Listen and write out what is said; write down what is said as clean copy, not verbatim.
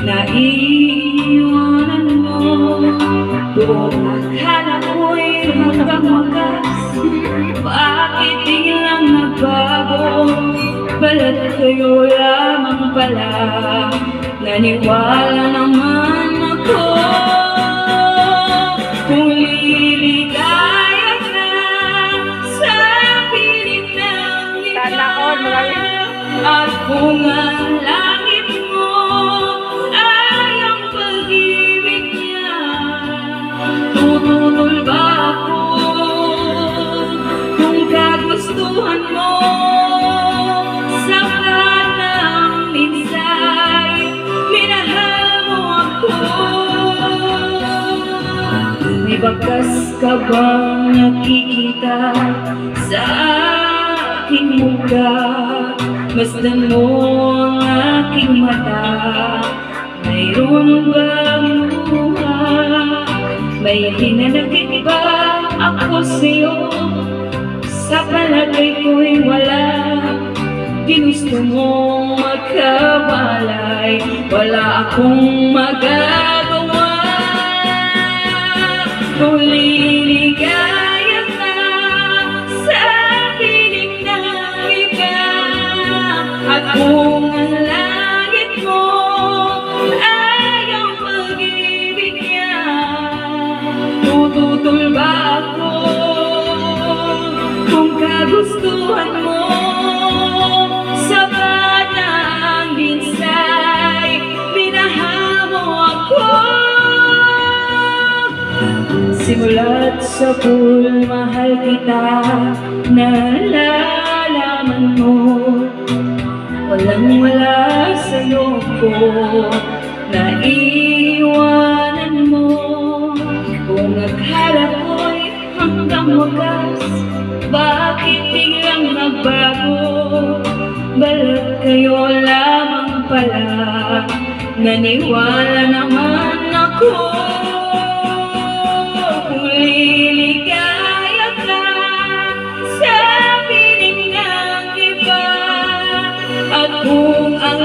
naiiwanan mo. Buong akala ko'y hanggang wakas, bakit biglang nagbago? Balat kayo lamang pala, naniwala naman ako. Kung liligaya ka sa piling ng iba, at kung ang langit mo ay ang pag-ibig niya, tututol ba ako kung kagustuhan mo? Sapat ng minsay, minahal mo ako. May bakas ka bang nakikita sa aking mukha? Masdan mo ang aking mata, mayroon bang luha? May hinanakit ba ako sa'yo? Sa palagay ko'y wala. Ginusto mong magkabalay, wala akong magagawa. Kung liligaya ka sa piling ng iba, at kung ang langit mo ay ang pag-ibig niya, tututol ba ako kung kagustuhan mo? Sapat na ang binsay, minahal mo ako. Simula't sa pool, mahal kita, nalalaman mo. Walang-wala sa loob ko, naiiwanan mo. Kung akala ko'y hanggang wakas, bakit biglang nagbago? Balat kayo lamang pala, naniwala naman ako. Kung liligaya ka sa piling ng iba, at kung ang